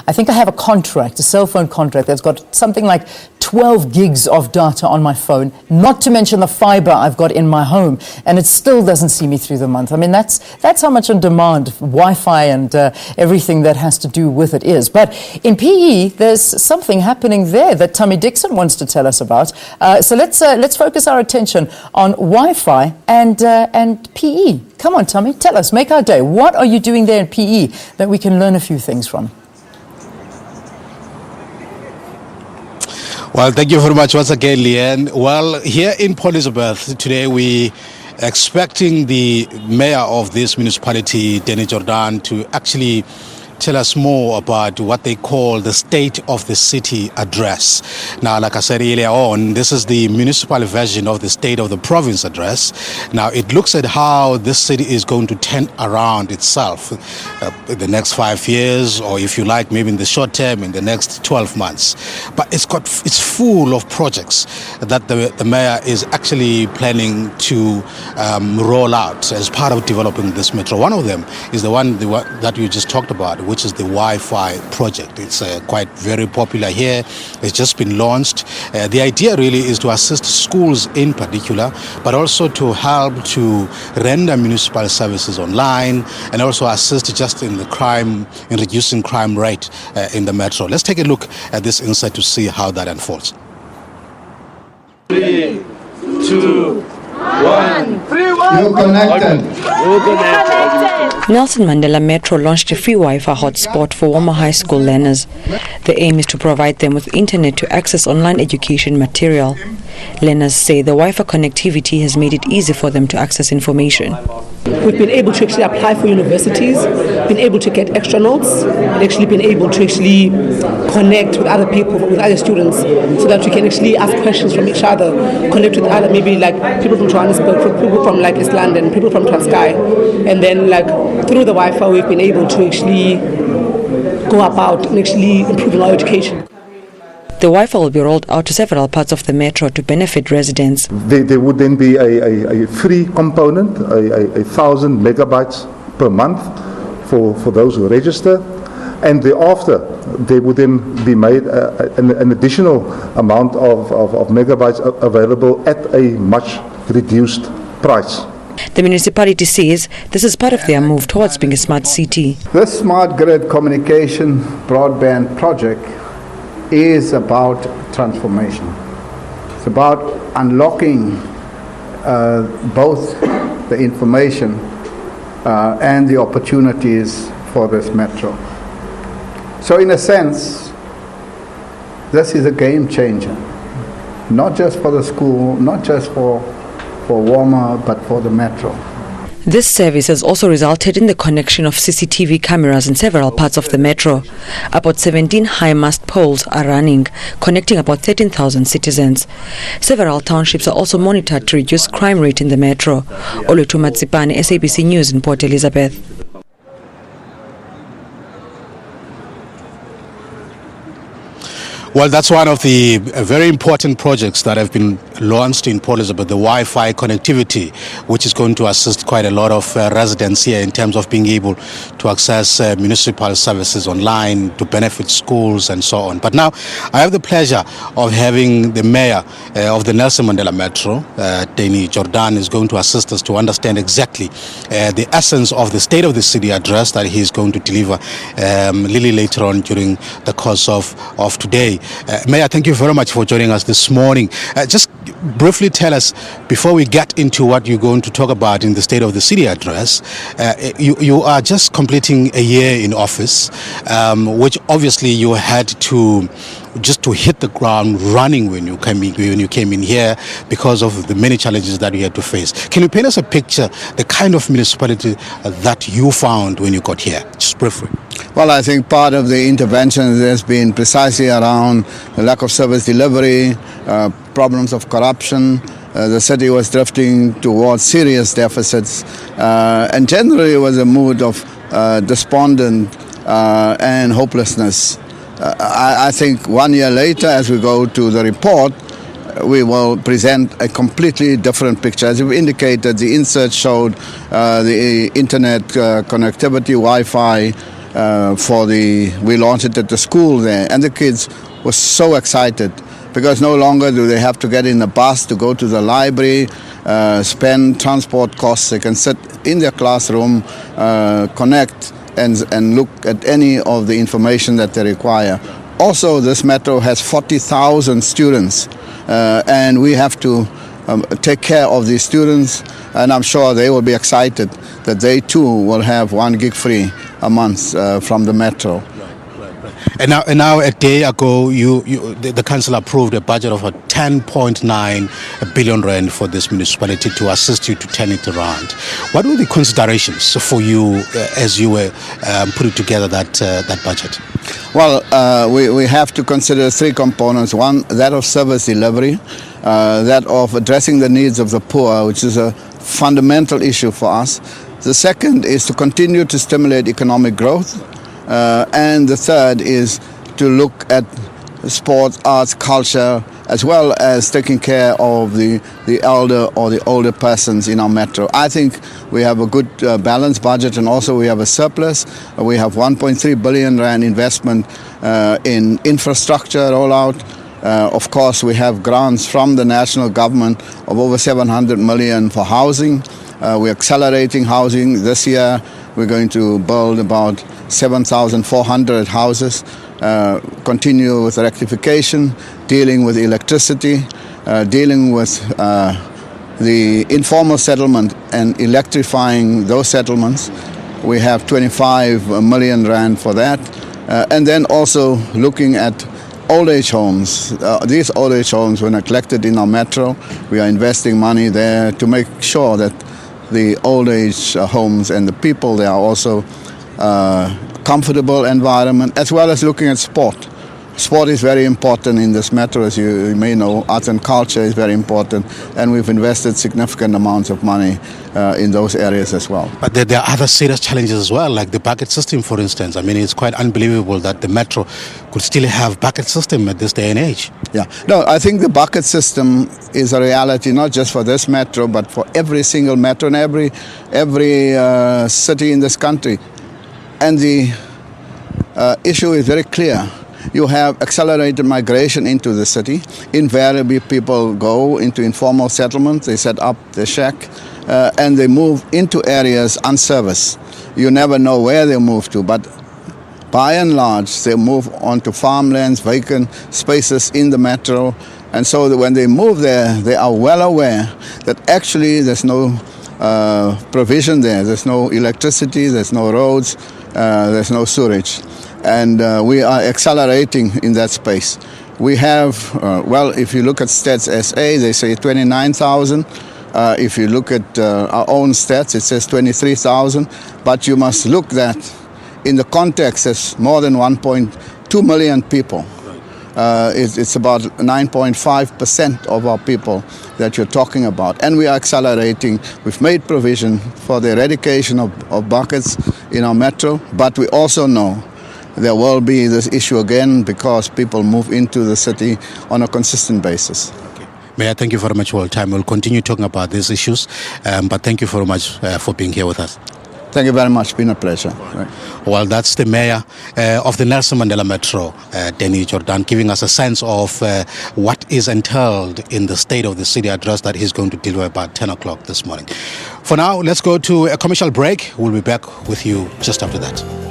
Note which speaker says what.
Speaker 1: I think I have a contract, a cell phone contract that's got something like 12 gigs of data on my phone, not to mention the fiber I've got in my home, and it still doesn't see me through the month. I mean, that's how much on demand Wi-Fi and everything that has to do with it is. But in PE, there's something happening there that Tommy Dixon wants to tell us about. So let's focus our attention on Wi-Fi and PE. Come on, Tommy, tell us, make our day. What are you doing there in PE that we can learn a few things from?
Speaker 2: Well, thank you very much once again, Leanne. Well, here in Port Elizabeth today, we expecting the mayor of this municipality, Jordaan, to actually tell us more about what they call the State of the City address. Now, like I said earlier on, this is the municipal version of the State of the Province address. Now, it looks at how this city is going to turn around itself in the next 5 years, or if you like, maybe in the short term, in the next 12 months. But it's full of projects that the mayor is actually planning to roll out as part of developing this metro. One of them is the one that you just talked about, which is the Wi-Fi project. It's quite very popular here. It's just been launched. The idea really is to assist schools in particular, but also to help to render municipal services online and also assist just in reducing crime rate in the metro. Let's take a look at this insight to see how that unfolds.
Speaker 3: 3, 2, 1.
Speaker 4: You're connected.
Speaker 5: Nelson Mandela Metro launched a free Wi-Fi hotspot for Woma High School learners. The aim is to provide them with internet to access online education material. Learners say the Wi-Fi connectivity has made it easy for them to access information.
Speaker 6: We've been able to actually apply for universities, been able to get extra notes, actually been able to actually connect with other people, with other students, so that we can actually ask questions from each other, connect with other, maybe like people from Johannesburg, people from like East London, people from Transkei, and then like through the Wi-Fi we've been able to actually go about and actually improve our education.
Speaker 5: The Wi-Fi will be rolled out to several parts of the metro to benefit residents.
Speaker 4: There would then be a free component, 1,000 megabytes per month for those who register. And thereafter, there would then be made an additional amount of megabytes available at a much reduced price.
Speaker 5: The municipality says this is part of their move towards being a smart city.
Speaker 7: This smart grid communication broadband project is about transformation. It's about unlocking both the information and the opportunities for this metro. So in a sense, this is a game changer, not just for the school, not just for Woma, but for the metro.
Speaker 5: This service has also resulted in the connection of CCTV cameras in several parts of the metro. About 17 high-mast poles are running, connecting about 13,000 citizens. Several townships are also monitored to reduce crime rate in the metro. Olutu Matsipane, SABC News in Port Elizabeth.
Speaker 2: Well, that's one of the very important projects that have been launched in Port Elizabeth, the Wi-Fi connectivity, which is going to assist quite a lot of residents here in terms of being able to access municipal services online, to benefit schools and so on. But now I have the pleasure of having the mayor of the Nelson Mandela Metro, Jordaan, is going to assist us to understand exactly the essence of the State of the City address that he is going to deliver really later on during the course of today. Mayor, thank you very much for joining us this morning. Just briefly tell us, before we get into what you're going to talk about in the State of the City address, you are just completing a year in office, which obviously you had to hit the ground running when you came in here because of the many challenges that you had to face. Can you paint us a picture, the kind of municipality that you found when you got here, just briefly?
Speaker 7: Well, I think part of the intervention has been precisely around the lack of service delivery, problems of corruption. The city was drifting towards serious deficits, and generally it was a mood of despondent and hopelessness. I think 1 year later, as we go to the report, we will present a completely different picture. As you've indicated, the insert showed the internet connectivity, Wi-Fi, we launched it at the school there, and the kids were so excited because no longer do they have to get in the bus to go to the library, spend transport costs. They can sit in their classroom, connect and look at any of the information that they require. Also, this metro has 40,000 students, and we have to take care of these students, and I'm sure they will be excited that they too will have 1 gig free a month from the metro.
Speaker 2: And now a day ago, the council approved a budget of 10.9 billion rand for this municipality to assist you to turn it around. What were the considerations for you as you were putting together that budget?
Speaker 7: Well, we have to consider 3 components. One, that of service delivery, that of addressing the needs of the poor, which is a fundamental issue for us. The second is to continue to stimulate economic growth. And the third is to look at sports, arts, culture, as well as taking care of the elder or the older persons in our metro. I think we have a good balanced budget, and also we have a surplus. We have 1.3 billion rand investment in infrastructure rollout. Of course, we have grants from the national government of over 700 million for housing. We're accelerating housing. This year we're going to build about 7,400 houses, continue with rectification, dealing with electricity, dealing with the informal settlement and electrifying those settlements. We have 25 million rand for that. And then also looking at old age homes. These old age homes were neglected in our metro. We are investing money there to make sure that the old age homes and the people there are also comfortable environment, as well as looking at sport. Sport is very important in this metro, as you may know. Arts and culture is very important, and we've invested significant amounts of money in those areas as well.
Speaker 2: But there are other serious challenges as well, like the bucket system, for instance. I mean, it's quite unbelievable that the metro could still have bucket system at this day and age.
Speaker 7: Yeah, no, I think the bucket system is a reality not just for this metro, but for every single metro and every city in this country. And the issue is very clear. You have accelerated migration into the city. Invariably, people go into informal settlements, they set up their shack, and they move into areas unserviced. You never know where they move to, but by and large, they move onto farmlands, vacant spaces in the metro. And so that when they move there, they are well aware that actually there's no provision there. There's no electricity, there's no roads, there's no sewage. And we are accelerating in that space. We have, if you look at Stats SA, they say 29,000. If you look at our own stats, it says 23,000. But you must look that in the context as more than 1.2 million people. It's about 9.5% of our people that you're talking about. And we are accelerating. We've made provision for the eradication of buckets in our metro, but we also know there will be this issue again because people move into the city on a consistent basis.
Speaker 2: Okay. Mayor, thank you very much for your time. We'll continue talking about these issues, but thank you very much for being here with us.
Speaker 7: Thank you very much. It's been a pleasure. Right.
Speaker 2: Well, that's the mayor of the Nelson Mandela Metro, Danny Jordaan, giving us a sense of what is entailed in the State of the City address that he's going to deliver about 10 o'clock this morning. For now, let's go to a commercial break. We'll be back with you just after that.